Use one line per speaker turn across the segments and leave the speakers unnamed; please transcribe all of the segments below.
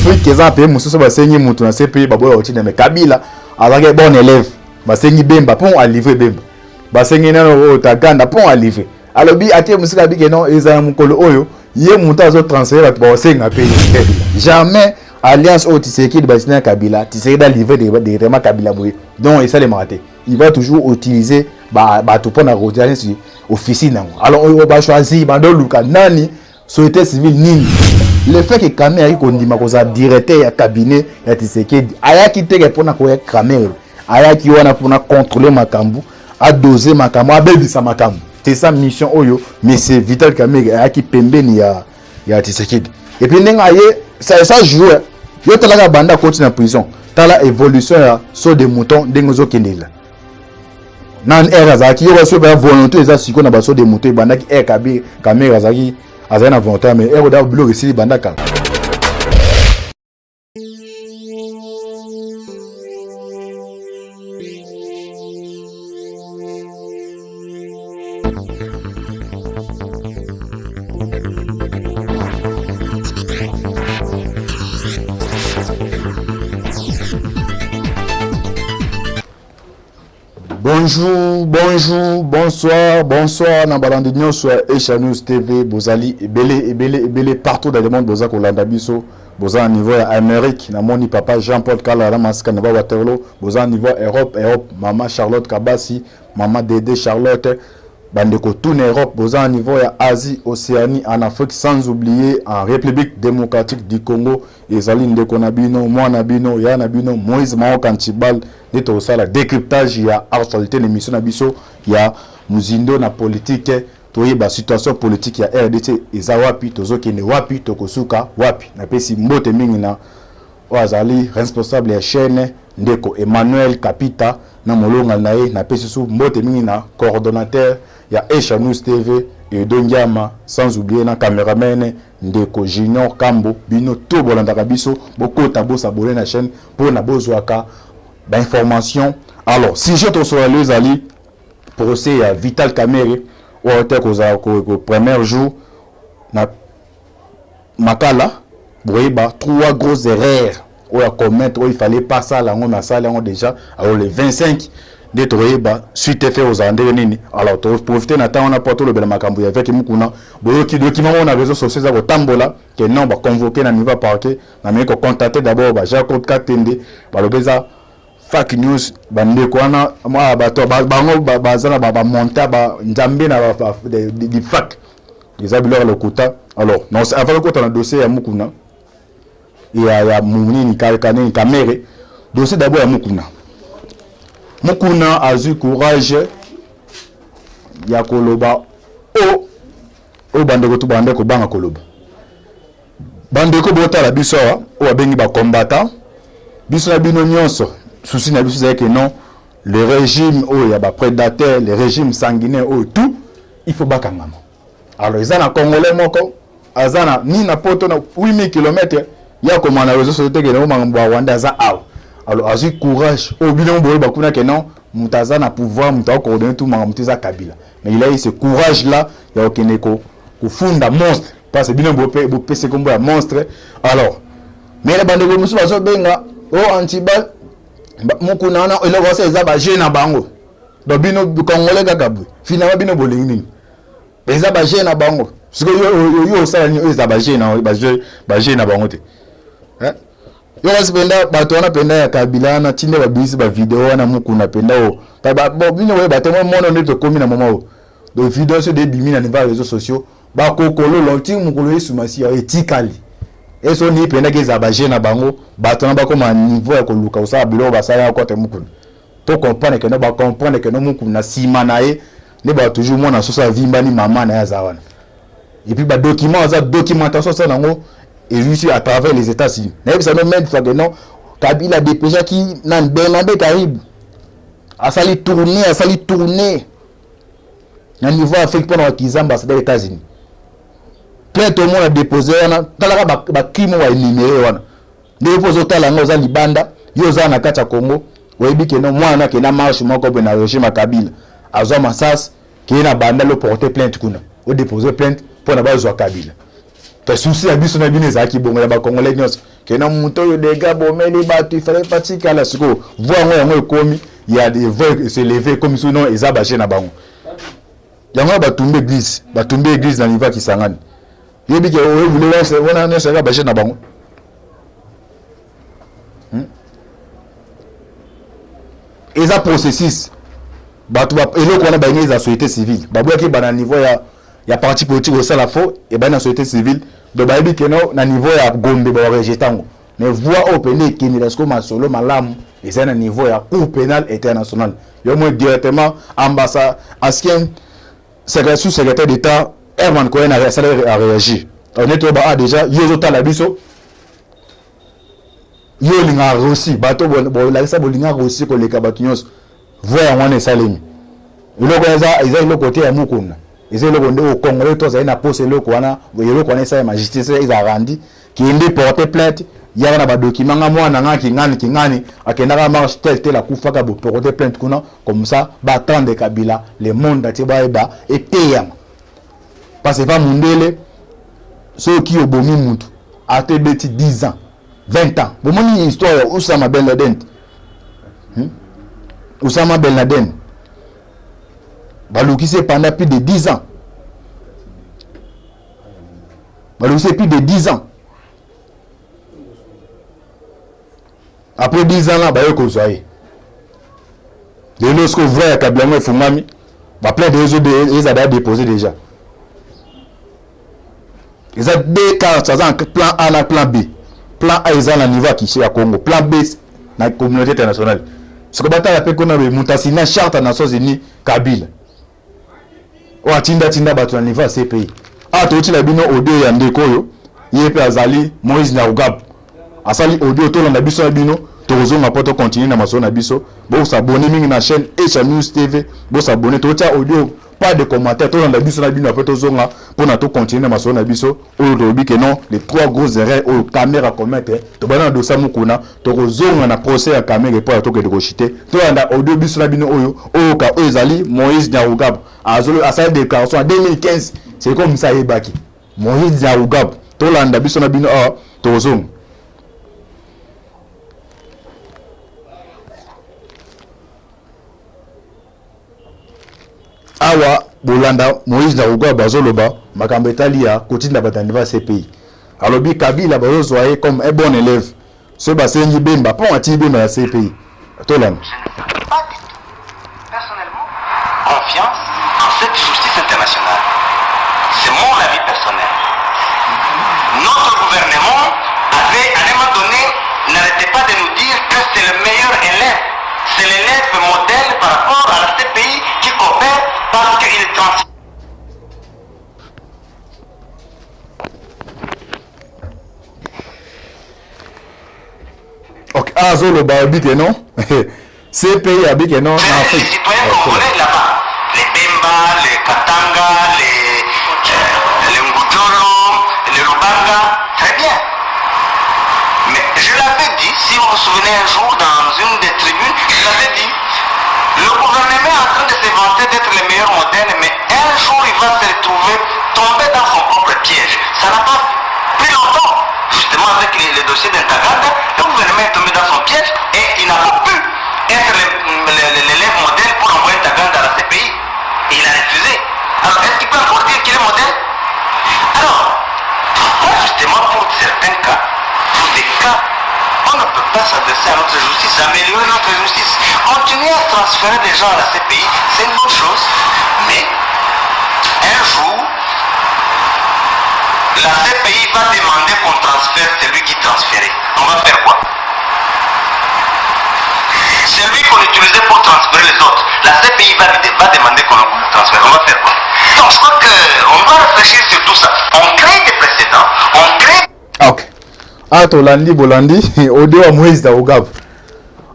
Afrique eza pe mususu basengi mutu na CPI baboya otina me Kabila azake bon élève basengi Bemba pon a livrer Bemba basengi nano Taganda pon a livrer alors bi atie musika bi ke non eza mukolo oyo ye mutu azo transférer ba basenga pe jamais alliance au Tshisekedi basina Kabila Tshisekedi a livré des vraiment Kabila boye donc ça les maté il va toujours utiliser ba tout pour na retirer sur officine nango alors on va choisir bando luka nani société civile nini. Le fait que Kamé a kondima koza directeur ya cabinet ya Tshisekedi aya kiteke pona ko ya Kamé aya ki wana pona contrôler makambu a doser makambu a bebisa makambu c'est ça mission oyo mais c'est Vital Kamé aya ki pembeni ya Tshisekedi et puis ndenga ye ça joue yo talaka banda continue na prison tala évolution ya saut de mouton ndengo zo kendela nan era zaki yo so ba volonté eza siko na ba saut de mouton banda ki Kamé zaki azana volontaire mais ero da bloc ici bandaka. Bonjour, bonsoir, na balandi nyonso Aisha News TV, bozali ebele partout dans le monde boza kolanda biso, boza niveau ya Amérique, na moni papa Jean-Paul Kala Maska na Waterloo, boza niveau Europe, maman Charlotte Kabasi, maman Dédé Charlotte, bandeko tout en Europe, boza niveau ya Asie, Océanie, en Afrique, sans oublier en République démocratique du Congo, ezali ndeko na bino, mwana bino, ya na bino, Moïse Mao Kantibal, neto osala décryptage ya actualité l'émission na biso ya muzindo na politique toyeba situation politique ya RDC eza wapi tozokende wapi tokosuka wapi na pesi mbote mingi na wazali responsable ya chaîne ndeko Emmanuel Kapita na molonga na ye na pesi su mbote mingi na coordonnateur ya Aisha News TV et Dongiama sans oublier na cameraman ndeko Junior Kambo bino to bolanda biso bokota bosabone na chaîne pour na bozwaka d'information. Alors, si je te souhaite les alliés, procès à Vital Kamere, ou au premier jour, na Makala, Boéba, 3 grosses erreurs, ou à commettre, où il fallait pas ça, là, on a ça, là, on déjà, alors les 25 de Troéba, suite fait aux Andrénini. Alors, tu profiter, on a porté le Belmakambu avec Mukuna, Boyo qui document, on a réseau social, ça va tambola, que non, va convoquer, n'a niveau parquet, n'a même contacter d'abord, Jacques Katende, le Beza. Fake news bande kwana ma bato bango bazana ba monta ba njambe na di fake les abileurs le kota alors non c'est avant que tu as un dossier à Mukuna et ya Mouni ni Kamere dossier d'abord à Mukuna a eu courage ya koloba o bande ko to bande ko banga koloba bande ko bota la biso o abengi ba combattant biso na bino nyonso souci na biso que non le régime où il y a ba prédateur le régime sanguinaire où tout il faut bakangama alors ils en congolais moko azana ni na poto na 8000 km ya comment na réseau société que no mangwa Rwanda za aw alors azu courage au bilan boye bakuna que non mutazana pouvoir muta coordonner tout mangwa Kabila mais il a eu ce courage là ya okeneko kufunda monstre parce que bilan bope pese kombo ya monstre alors mais la bande musu bazo benga o antibal Mukuna na ele ko seza ba jeune bango do bino congolais gagabu finalement bino bolingi eza ba jeune bango siko yo sala ni eza ba jeune na bango te yo wasipenda bato wana penda ya Kabila na tinde ba bisi ba video na Mukuna penda o ba bino we ba temo mono neto komi na mama o do video sur des bimi na niveau réseaux sociaux ba kokolo lonti mukolo esumasi ya etikali et son ni penda ke za ba jeune bango batona ba comme niveau ya koluka usaba bilo basala ko te Mukuna to comprendre que no ba comprendre que no Mukuna sima na ye ne ba toujours mona sosa vimba ni mama na ya zawana et puis ba document za documentation ça nango et juste à travers les États-Unis na ça no même fois que non Kabila dépêcha qui nan Bernabé Carib a sali tourner na niveau Afrique pendant qu'ils ambassadeur des États-Unis plein tout le monde a déposé wana talaka ba crime wa éliminer wana déposé tala ngoza libanda yoza na kati ya Congo oyebi ke no mwana ke na marche moko be na régime Kabila azwa masas ke na banda le porter plainte kuna o déposer plainte pour na bazwa Kabila te souci ya biso na bino za ki bongo ya ba congolais nyos ke na muto yo de gars bomeli ba tu fallait pas tikala siko voir ngo ekomi il y a des voix se lever comme sinon eza ba na bango yango batumbe église na niveau ki sangani yebi ke o voulait on a sera ba na bango eza processus batu ba eloko wana ba ngeza société civile baboya ki ba na niveau ya parti politique au sala faux et ba na société civile de ba yebi ke na niveau ya gombe ba rejetango mais voix open qui ni lasko masolo malamu et c'est un niveau ya cour pénal international yo moi directement ambassade ancien secrétaire d'état Herman Cohen a réagi on est ba déjà yo ta la biso yo linga aussi bato bo la ça bo linga aussi ko leka batunyos voix wana esalemi iloko eza iloko côté ya mukuna eza iloko nde au Congo to za ina pose iloko wana iloko wana esa justice eza randi qui indi porter plainte ya na ba document nga mwana nga kingani akendaka marche tel la kufaka bo porter plainte kuna comme ça ba attendre Kabila le monde ati ba et payam parce que pas mundele ceux qui obomi mutu a te beti 10 ans 20 ans bon moni histoire Osama Ben Laden Osama Ben Laden balukise pendant plus de 10 ans balukise plus de 10 ans après 10 ans là ba yoko zoye de lorsque vrai Kabila et Fumami ba plein de réseaux ils a déposé déjà ils ont deux cas ça plan A et plan B plan A ils ont le niveau qui à Congo plan B dans la communauté internationale ce que bata la pe qu'on a mutasina charte des Nations Unies Kabila o tinda batu na niveau CPI to la bino audio ya ndeko yo yepe azali Moïse Nyarugabo asali audio to la biso ya bino tozonga poto continuer na maso na biso bo s'abonner mingi na chaîne Echa News TV bo s'abonner to tia audio pas de commentaires to la biso na bino poto zonga pour na to continuer na maso na biso o robi que non les trois grosses erreurs au caméra commettre to bana do samukuna to zonga na procès ya caméra pour to que de rochiter to anda audio biso na bino oyo o ka ezali Moïse Nyarugabo azolo asali déclaration en 2015 c'est comme ça ebaki Moïse Nyarugabo to landa biso na bino to zonga awa bolanda Moïse Nyarugabo bazoloba makambo etali ya kotinda batandi va CPI alobi Kabila bazozoye comme un bon élève ce basengi bemba pour ati bemba la CPI tolanda
personnellement confiance en cette justice internationale. C'est mon avis personnel. Notre gouvernement avait à un moment donné n'arrêtait pas de nous dire que c'est le meilleur élève. C'est l'élève modèle par rapport à la CPI qui coopère parce qu'il transfère.
Ok, Azolo Babike non CPI habite non en Afrique.
Les citoyens congolais là-bas, les Bemba, les Katanga, les Ngudjolo, les Lubanga, très bien. Mais je l'avais dit, si vous vous souvenez un jour dans une des tribunes, je l'avais dit, le gouvernement est en train de se vanter d'être le meilleur modèle, mais un jour il va se retrouver tombé dans son propre piège. Ça n'a pas pris longtemps. Justement avec les dossiers d'Intaganda, le gouvernement est tombé dans son piège et il n'a pas pu être l'élève modèle pour envoyer Ntaganda à la CPI. Et il a refusé. Alors est-ce qu'il peut encore dire qu'il est modèle? Alors, pourquoi justement pour certains cas, pour des cas, on ne peut pas s'adresser à notre justice, améliorer notre justice, continuer à transférer des gens à la CPI, c'est une bonne chose, mais un jour, la CPI va demander qu'on transfère celui qui transférait. On va faire quoi? Celui qu'on utilisait pour transférer les autres. La CPI va demander qu'on le transfère. On va faire quoi? Donc je crois qu'on doit réfléchir sur tout ça. On crée des précédents, on crée...
Ok. Tolandi Bolandi, audio à Moïse Nyarugabo.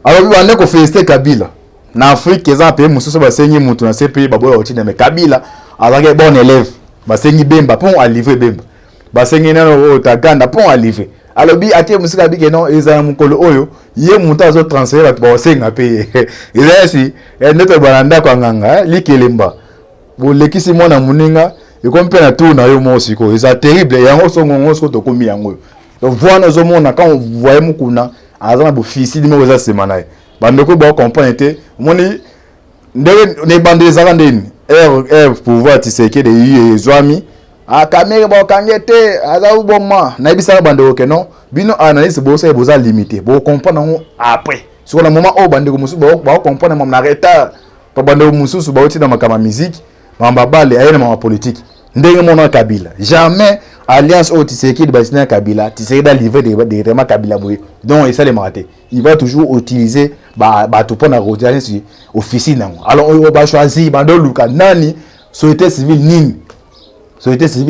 Alors, on a félicité Kabila. En Afrique, ils ont payé Moussoussa Basengi Moutou dans ces pays, Baboya Otine, mais Kabila, avec un bon élève, Basengi Bemba, pour à livrer Bemba. Basengi Nano Taganda, pour à livrer. Alors, bi ati Moussoussa Biki, non, ils ont Moukolo Oyo, yé Mouta zo transféré, Basengi a payé. Ils ont ainsi, et notre Balanda Kwanganga, Likelemba. Vous l'équissez moi dans Mouninga, et comme peine à tout na yo mo siko c'est terrible yango songo ngo to komi yango donc voilà zo mona quand on voyait mukuna azana bo fisi di mo za semana bandeko ba comprendre te moni ndenge ne bande za ndeni pouvoir tiseke de yi zwami a kamere ba kangete aza uboma na ibisa bandeko ke non bino analyse bo ça boza limité bo comprendre après sur le moment où bandeko musu ba comprendre mon retard pa bandeko musu ba oti na makama musique mamba bale ayena ma politique ndenge mona Kabila jamais alliance au Tshisekedi basina Kabila Tshisekedi da livrer des vraiment Kabila boye donc ça les raté il va toujours utiliser ba tout pour na retirer sur officine nango alors on va choisir bando luka nani société civile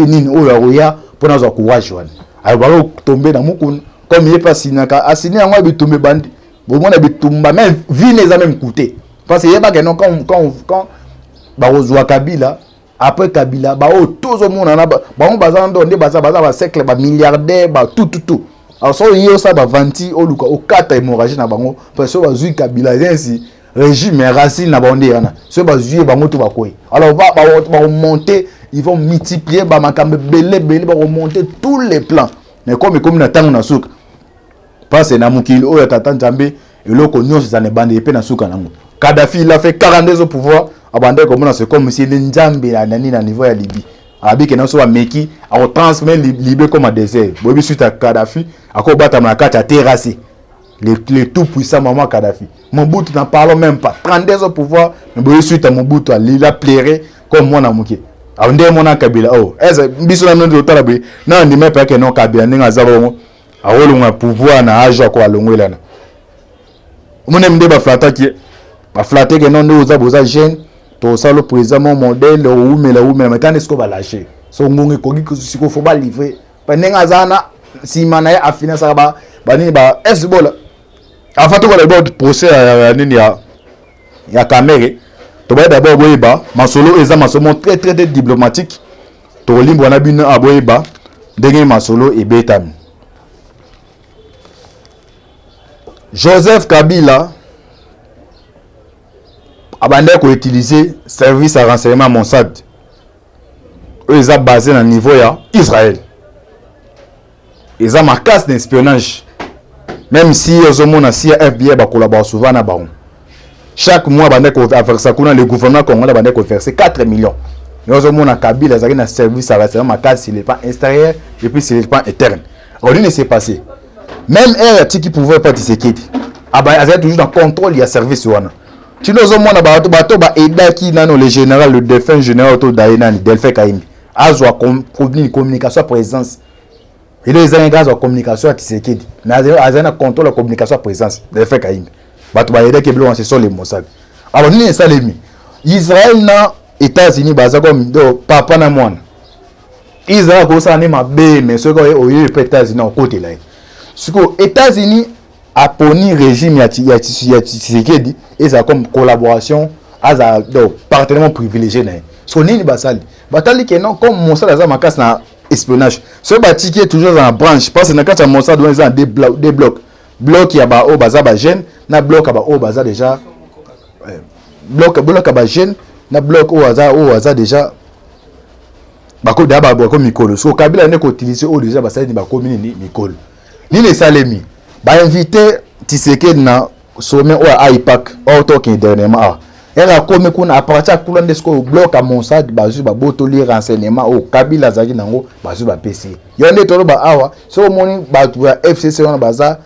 nini oya pour na zo courage wana alors ba tomber na mukun comme il pas sinaka asini yango bitumbe bandi bon mona bitumba même vie les a même coûté parce que yeba que non quand ba ozwa Kabila après Kabila ba o tous au monde na ba on bazan donné baza ba cercle ba milliardaire ba tout alors so yo ça ba vanti o luka o kata hémorragie na bango parce que bazui Kabila ainsi régime racine na bande yana so bazui bango tout ba koy alors va monter ils vont multiplier ba makambe belé ba remonter tous les plans mais comme na tango na souka parce na mukili o ya tata Nzambe eloko nyonso za ne bande epé na souka nango Kadhafi il a fait 42 au pouvoir abandé comme c'est comme si Nzambe la nani na niveau ya Libye abi que na so meki a transmettre Libye comme un désert bobi suite à Kadhafi akobata na kata terrassé les tout puissant maman Kadhafi Mobutu n'en parlons même pas 32 au pouvoir mais bobi suite à Mobutu il a plairé comme moi na muki awonde mona Kabila oh eza biso na ndo tala be na ndime pa ke non Kabila ninga zabo awolunga pouvoir na ajo ko alongwela na mone mde ba flata ki ba flatter que non nous boza jeune to ça le président mon modèle ou mais maintenant est-ce qu'on va lâcher so ngongi ko siko faut ba livrer penenga zana si mana a finance ba bani ba esbola afato ko le procès nini ya Kamere to ba d'abord boyeba masolo eza masomo très diplomatique to limbo na bino aboyeba ndenge masolo ebetami Joseph Kabila abandé ko utiliser service à renseignement Mossad ils ont basé dans niveau ya Israël ils ont ma casse d'espionnage même si ils ont mon si FBI ba collaborer souvent na baron chaque mois bandé ko verser kuna le gouvernement congolais bandé ko verser 4 millions ils ont mon Kabila ils ont un service à renseignement ma casse sur le plan extérieur et puis sur le plan interne rien ne s'est passé même elle qui pouvait pas Tshisekedi ils ont toujours dans contrôle il y a service wana tu nous au monde bato ba edaki nano le général le défunt général to Dainani Delphin Kaimbi azwa communication présence il est un gaz de communication à Tshisekedi mais azana contrôle la communication présence Delphin Kaimbi bato ba edaki blo ce sont les Mossad alors ni ça les mi Israël na États-Unis baza comme do papa na mwana Israël ko ça ni mabe mais ce ko oyo États-Unis en côté là siko États-Unis a poni régime ya Tshisekedi et ça comme collaboration as a partenaire privilégié na so nini basali batali que non comme Mossad za makas na espionnage ce bati qui est toujours dans la branche parce que na kata Mossad on a des blocs ya ba o baza ba jeune na bloc ba o baza déjà bloc ba jeune na bloc o aza déjà bako da ba ko mikolo so Kabila ne ko utiliser o déjà basali ba ko mini mikolo nini salemi ba invité Tshisekedi na sommet ou à IPAC auto qui dernièrement elle a comme qu'on a partir pour l'endesco bloc à Mossad bazu ba botoli renseignement au Kabila zaki nango bazu ba PC yonde tolo ba awa so moni ba FCC on baza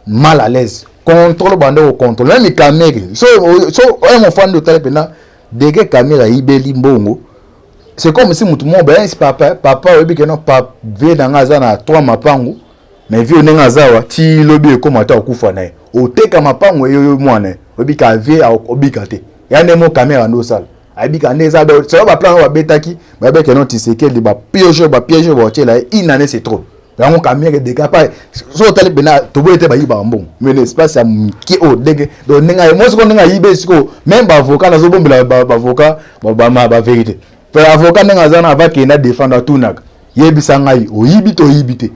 mal à l'aise contrôle bande au contrôle même Kamere so mon fan de tel pena dege Kamera ibeli mbongo c'est comme si mutu mo ben papa obi que non papa ve na za na 3 mapango mais vi onenga zawa ti lobi ko mata okufa na o teka mapango yo mwana obika vie obika te yane mo Kamera ndo sala abika ndeza do so ba plan wa betaki ba be que non Tshisekedi ba piège ba tela une année c'est trop yango Kamera de capable so tali bena to boyete ba yiba mbon mais l'espace am ki o dege do nenga mo so nenga yibe siko même ba avocat na zo bombela ba avocat ba vérité pe avocat nenga zana va ke na défendre tunaka yebisa ngai o yibite o yibite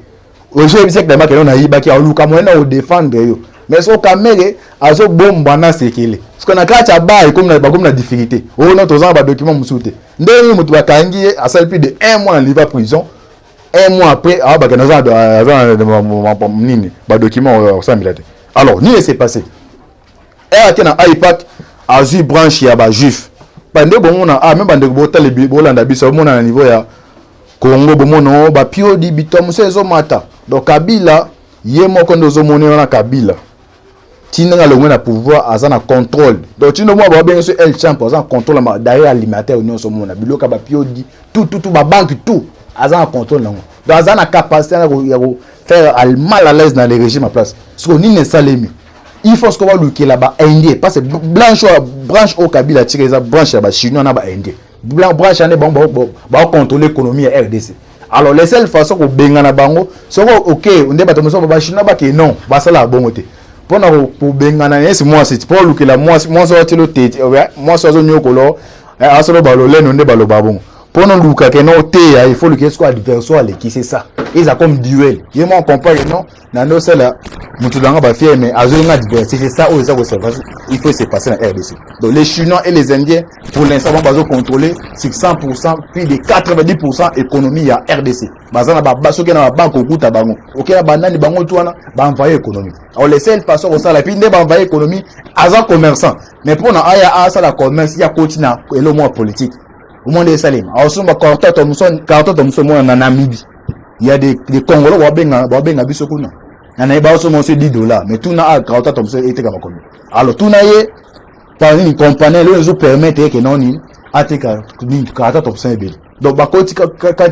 o je bisek da makeno na yibaki a luka mo na o défendre yo mais so kamere azo bomba na sekele parce que na kati ba et comme na difficulté on a tous ba document musute ndenge mutu bakangi a sali plus de 1 mois en livre prison 1 mois après ba kana za nini ba document ça militaire alors ni s'est passé et atena iPad azu branche ya ba juif bande bomona même bande botale bolanda biso mona na niveau ya Congo bomono ba piodi bitom sezo mata donc Kabila yemo kondo zo mona na Kabila tinanga le na pouvoir azana contrôle donc tino mo ba bien sur El Champ azana contrôle ma derrière alimentaire union so mona biloka ba piodi tout ba banque tout azana contrôle nango donc azana capacité ya faire mal à l'aise dans les régimes en place ce qu'on ni salemi il faut ce qu'on va lutter là-bas indien parce que branche au Kabila tirer ça branche là-bas chinois na ba indien branche ane ba contrôler l'économie à RDC alors les seules façons ko benga na bango so OK onde bato moso ba chinois ba ke non ba sala bongo te pona ko benga na esi moi c'est pour lutter la moi so telo tete moi so zo nyokolo asolo ba lo leno nde ba lo ba bongo pona luka ke no te il faut lutter soit adversaire qui c'est ça ils a comme duel il m'en comprend non na no sala mutu danga ba fier mais azo nga adversaire c'est ça où ça ko il faut se passer dans RDC donc les chinois et les indiens pour l'instant ba zo contrôler 100% puis de 90% économie à RDC bazana ba baso ke na banque okuta bango OK na banani bango tuana ba envoyer économie alors les seules façons comme ça la puis ne ba envoyer économie as commerçant mais pour na aya ça la commerce ya continent et le mot politique au monde des salim alors sur ma carte Thompson na Namibie il y a des Congolais wa benga biso kuna na ba so mo $10 mais tout na carte Thompson était comme alors tout na ye par une compagnie les permettre que non ni ateka ni carte Thompson ebe donc ba koti ka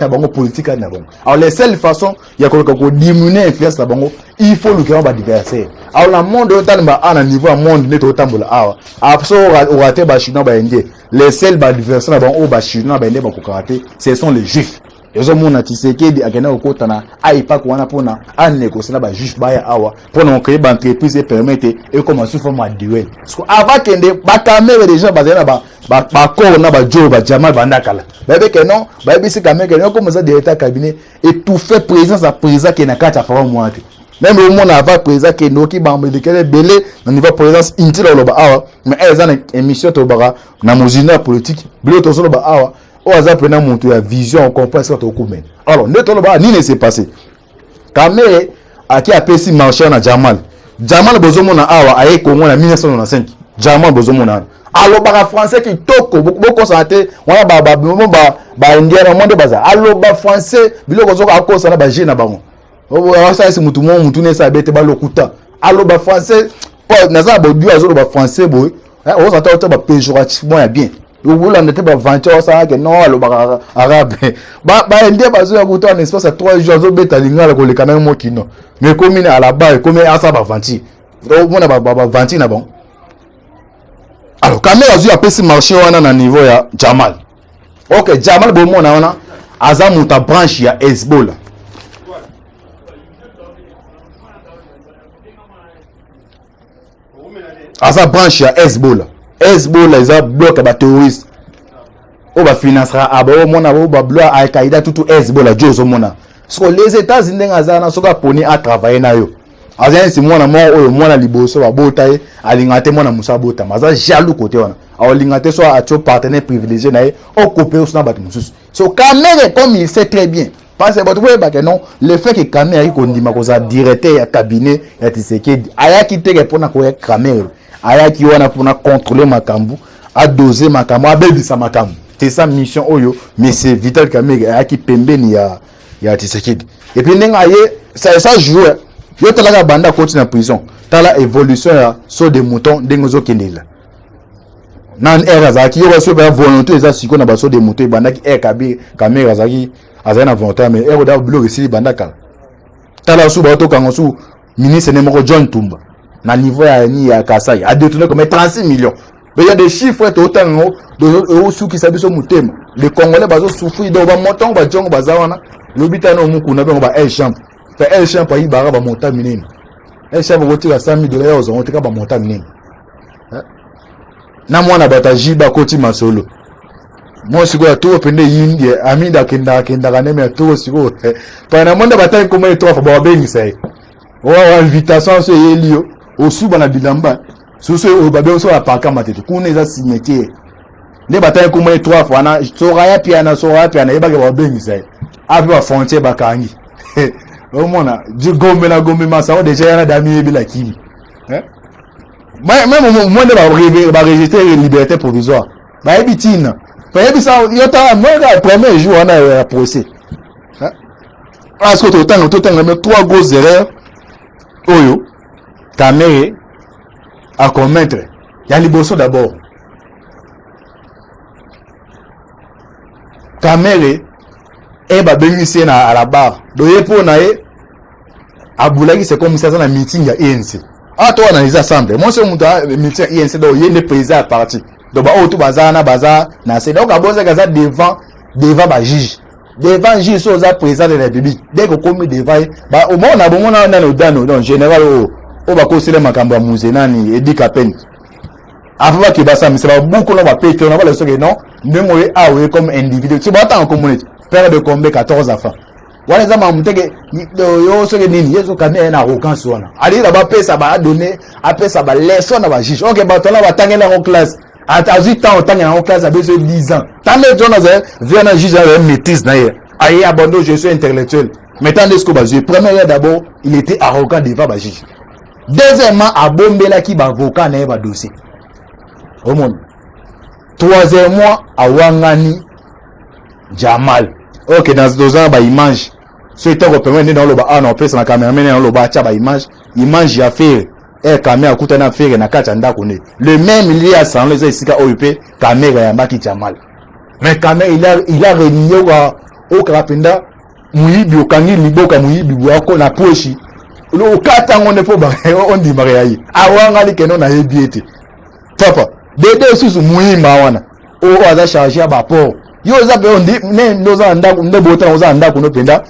bango politique na bango alors les seules façons il y a ko diminuer influence na bango il faut le grand ba adversaire alors le monde autant ba à niveau monde net autambola awa après au raté ba chinois ba indien les seuls ba adversaire na bango ba chinois ba indien ba ko karaté ce sont les juifs ezo mona Tshisekedi akena okotana aipa ko wana pona a négocier na ba juif ba ya awa pona créer ba entreprise et permettre et comme sous forme de duel parce que avant kende ba caméra des gens bazana ba corps na ba jo ba jamal bandakala ba be que non ba bisi caméra que comme ça directeur cabinet et tout fait présence à présent qui na kata fa moi même au monde avant présent que noki ba mbele belé na niveau présence intile lo ba awa mais eza na émission to bara na mozina politique bilo to solo ba awa o aza prena montu ya vision on comprend ça to kumen alors ne to lo ba ni ne s'est passé kamere aki apesi marché na Jamal bozomo na awa aye Congo na 1995 Jamal bozomo na allo ba français qui toko beaucoup santé wana ba indien na monde baza allo ba français biloko zoko akosa na ba jeune na bango o ça c'est mutu ne sa bete ba lokuta allo ba français po naza ba du azolo ba français boy o ça ta ba péjorativement ya bien o boula n'était pas venture ça que non allo ba arabe ba indien bazo ya kuta en espace à 3 jours zo beta lingala ko le kana mo kino mais comme à la bas comme asa ba venture o mona ba venture na bon alors kamera zu apesi marché wana na niveau ya Jamal OK Jamal bo mona wana aza muta branche ya Hezbollah aza branche ya Hezbollah eza bloc ba terroriste o ba financera aba o mona ba bloc Al-Qaïda tout Hezbollah jozo mona parce que les États-Unis ndenga na soka poni a travailler na yo aza si mwana mo oyo mwana liboso ba botaye alingate mwana musa bota maza jaloux côté wana a lingate so a cho partenaire privilégié na o copier na bat mususu so Kamere comme il sait très bien parce que votre ba que non le fait que Kamere yi kondima ko za directeur ya cabinet ya Tshisekedi aya kiteke pona ko ya Kamere aya ki wana pona contrôler makambu a doser makambu a bebisa makambu c'est sa mission oyo mais c'est Vital Kamere aya ki pembeni ya Tshisekedi et puis ndenga ye ça joue yo talaka banda koti na prison tala évolution ya saut de mouton dengozo kendela nan era zaki yo baso ba volonté eza siko na baso de mouton banda ki Kamere zaki azana volonté mais ero da bilo resili banda kala tala su ba to kango su ministre ne moko John Tumba na niveau ya ni ya Kasai a détourné comme 36 millions mais il y a des chiffres to tango do su ki sabiso mutema les Congolais bazo souffrir do ba montant ba jongo bazawana lobitano muku na bengo ba El Champ El Champ pa ibara ba montant minene El Champ ko tira $100,000 ozo tika ba montant minene na mwana bata jiba koti masolo mo siko ya to pende yindi aminda kenda kana me to siko pa na monda bata ko me to fa ba bengi sai o invitation so yelio osuba na bilamba soso o babe so apaka matete kuna eza cimetière ne bataye kuma 3 fois na soraya piana yeba ke ba bengisa api ba frontière bakangi o mona du gombe na gombe masa o déjà yana dami bila kimi même moi ne ba rejeter liberté provisoire ba ebitina ba ebisa yota moi le premier jour on a procès parce que tout mais 3 grosses erreurs oyo Kamere à commettre. Il y a liboso d'abord. Kamere et babengisi à la barre. Doye pour nae abulaki c'est comme ça dans la meeting à ENC. Ah toi analyser ensemble. Moi c'est mon meeting à ENC donc il est président à parti. Donc ba auto bazar na c'est donc aboza kaza devant ba juge. Devant juge so za président de la République. Dès que commis devant ba au moins on a dans le dano donc général o ba ko sele makambo ya muzenani edi kapeni afa ki basa misaba beaucoup no ba pete on va le soke non ndemo ye awe comme individu tu bata en communauté père de combien 14 enfants wala za mamuteke yo soke nini yeso kamé na arrogance wana ali la ba pesa ba donner a pesa ba leçon na ba juge OK ba tona ba tangela en classe à 8 ans tangela en classe à 10 ans tant les gens vient na juge avec maîtrise na ye ayi abandon je suis intellectuel maintenant ce que ba juge premièrement d'abord il était arrogant devant ba juge. Deuxièmement, à Bombela qui va avocat na ba dossier. Au monde. Troisièmement, à Wangani Jamal. OK, dans deux ans, ba image. Ce qui est permis dans le bas, on peut la caméra, mais dans le bas, ba image. Image ya faire. Caméra kuta na faire na kata ndako ne. Le même il y a sans les ici ka OUP, caméra ya Maki Jamal. Mais caméra il a renié au Krapenda, muyibi okangi liboka muyibi wako na pochi. Le kata on ne peut pas on dit mariayi awanga likeno na yebiete papa dede susu muhimba wana o aza charger ba port yo za be on dit ne ndoza ndako ndebota oza ndako no penda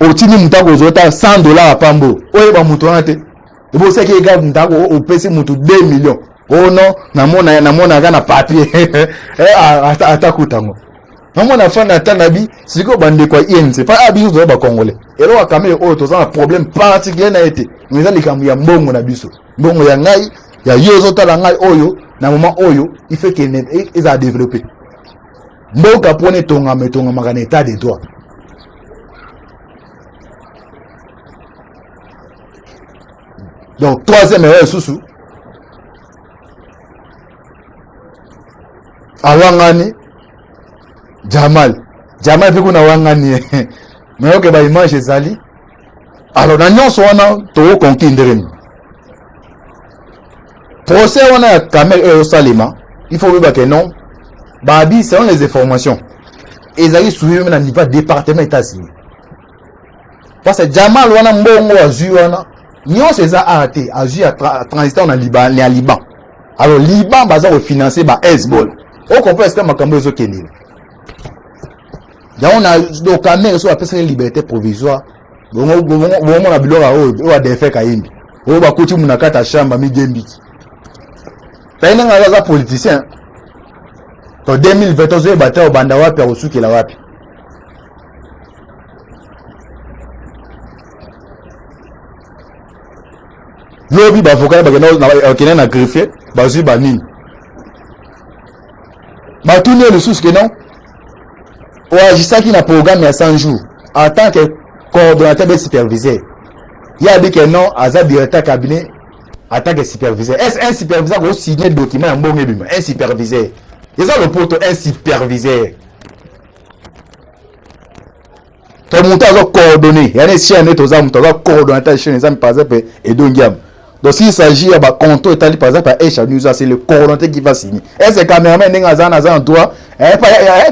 otini mutako zota $100 pambo oye ba mutu wana te ebo seki ga ndako o pesi mutu 2 millions oh non namona kana papier atakutango namona fana tanabi siko bande kwa INC pas abiso zo ba congolais elo akamele o to za problème particulier na été mais za likambu ya mbongo na biso mbongo ya ngai ya yozo tala ngai oyo na moment oyo il fait que ils a développé mboka pone tonga metonga makana état de droit donc troisième erreur susu awangani Jamal pe kuna wangani mais OK ba image ezali alors na nyonso wana to conquindre procès wana ya Kamel au Salima il faut voir que non babi selon les informations ezali suivi na niveau département États-Unis parce que Jamal wana mbongo azui wana nyonso eza arrêté azui à transitant na Liban alors Liban baza refinancer ba Hezbollah au comprendre que makambo ezo kenini. On a donc quand même sur la liberté provisoire. Bon on a bilora o a défait kaimbi. O ba kuti munakata shamba mi gembi. Taina ngaza politicien. To 2020 ozo bata o banda wapi osuki la wapi. Lobi ba avocat ba na okena na greffier ba zu ba nini. Ba tuni le sous que non. Oagissaki na programme ya 100 jours en tant que coordonnateur de superviseur. Il y a dit que non, Azad directeur cabinet en tant que superviseur. Est-ce un superviseur qui a signé le document en bonébima? Un superviseur. Ils ont le pote un superviseur. Tout le monde a coordonné. Il y a des chiens qui ont coordonnateur chez les amis par exemple et Dongiam. Donc s'il s'agit de contrôle établi par exemple par Echa News, c'est le coordonnateur qui va signer. Est-ce que le caméraman n'est pas en droit?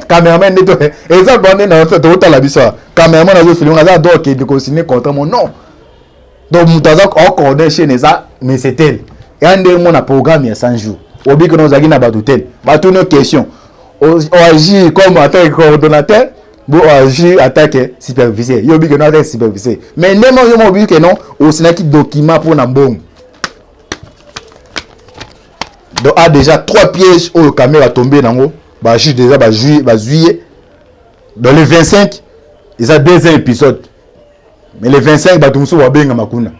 Caméraman n'est pas et ça bandé dans total la bissa. Caméraman a fait un droit qui est signé contre mon nom. Donc Moutazak a coordonné chez les a mais c'est elle. Et un des mon programme il y a 100 jours. Obi que nous avons na batoutel. Batou nos questions. On agit comme attaque coordonnateur. Bon agir attaque superviseur. Yobi que nous avons superviseur. Mais némo yo que non, au sinaki document pour nambong. Donc a déjà 3 pièges où le caméra a tombé dans l'eau. Bah juste déjà juillet. Dans les 25, il y a 2 épisodes. Mais les 25 bah tout va bien makuna.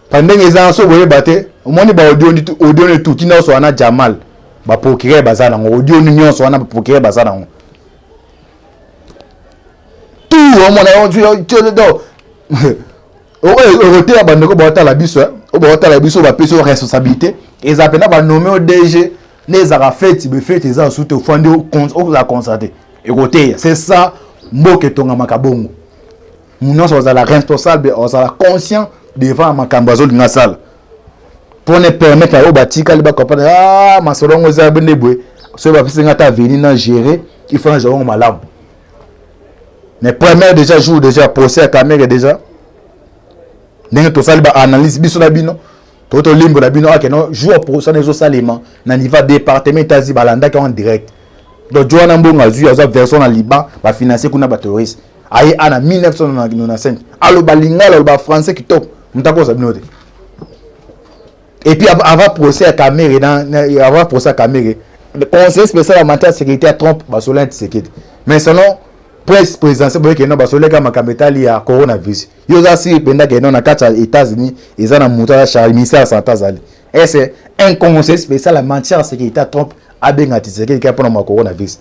pendant les ans so boye baté omoni ba audio ni tout tina so ana Jamal ba procureur bazana audio ni nyonso ana procureur bazana tout omona audio do Oroté à Bandeko Bota la biso, au Bota la biso va payer responsabilité. Et ça peine à nommer au DG, les a fait, il fait les ans sous au fond de la constater. Et c'est ça, Mboke Tonga Makabongo. Nous sommes la responsable, on a conscient devant Makambazo de Nassal. Pour ne permettre à Obatika, il va comprendre, ah, ma solon aux abonnés, ce va faire venir gérer, il faut un jour malade. Mais premier déjà jour, déjà procès à caméra déjà. N'est-ce pas ça analyse biso la bino toto limbo la bino akeno jour pour ça les salima na niveau département tazi balanda qui en direct donc Joana Mbonga zu ya version na Liban ba financer kuna ba terroriste ayi ana 1995 alo balinga lo ba français qui top mutako za bino. Et puis avant procès à caméra dans avant procès à caméra le conseil spécial en matière de sécurité à Trump ba Solin Tshisekedi mais selon presse présidentielle boye keno ba Soleka makameta li ya coronavirus yo za si penda keno na kata États-Unis ils ont monté Charles ministère santé zali et c'est un conseil spécial en matière de sécurité à Trump a benga Tshisekedi qui pour le coronavirus.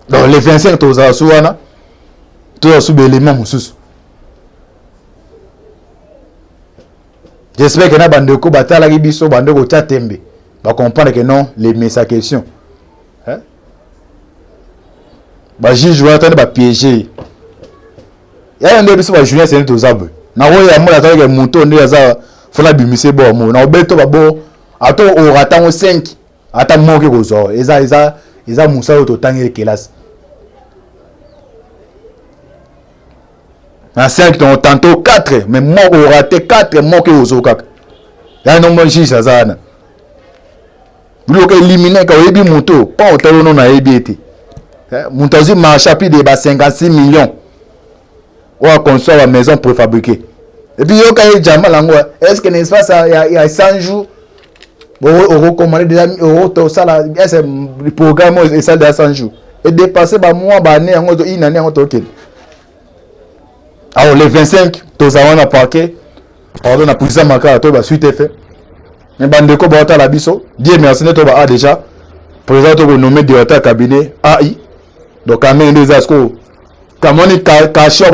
Donc les 25 toza suwana to sous élément mususu. J'espère que na bandeko batala ki biso bandeko tchatembe ba comprendre que non les messages question. Ba juge va attendre ba piéger. Ya ndo biso ba Julien c'est tozabo. Na wo ya mola taweke muto ndo za fona bimise bo mo. Na obeto ba bo ato o ratango 5 ata moke kozo. Eza musa yo to tangere kelas. Na 5 tantôt 4 mais moi au raté 4 moke kozo kaka. Ya no mo juge ça na. Vous ko éliminer ka oyebi muto pas otalo no na ebiete. Montazi marché plus de 56 millions. On a construit la maison préfabriquée. Et puis, il y a Jamal Lango. Est-ce que n'est-ce pas ça? Il y a 100 jours. On recommande déjà. Le programme est ça de 100 jours. Et dépasser par mois, une année, on toque. Alors, les 25, tous avons un parquet. On a poussé ma carte, on a suite fait. Mais Bandeko Bata la biso. Dieu merci, on a déjà. Président, on a nommé directeur cabinet AI. Donc, quand même, des asco, comme on est caché,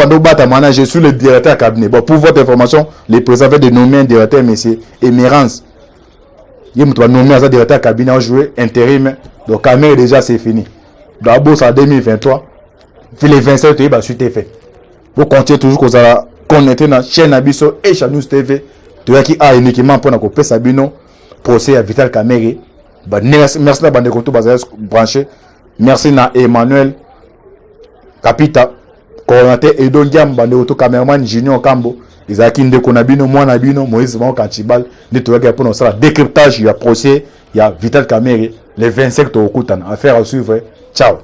je suis le directeur cabinet. Bon, pour votre information, les présidents fait de nommer un directeur, monsieur Émérance. Il m'a nommé un directeur cabinet, on joué intérim. Donc, quand même, déjà, c'est fini. D'abord, c'est en 2023. Puis les 27, il va suite fait. Vous continuez toujours qu'on a connecté dans la chaîne Abisso et Chanous TV. Tu vois qui a uniquement pour nous couper Sabino, procès à Vital Kamere. Merci à Bande Konto Bazar branché. Merci à Emmanuel Kapita, coordinateur Edo Ndiam, Bande Auto Cameraman Junior Kambo, Isaki Ndekonabino, Mouanabino, Moïse Van Kantibal, Nettoyage pour nous ça, décryptage, il y a procès, il y a Vital Kamere, les 25 au Koutan. Affaire à suivre. Ciao.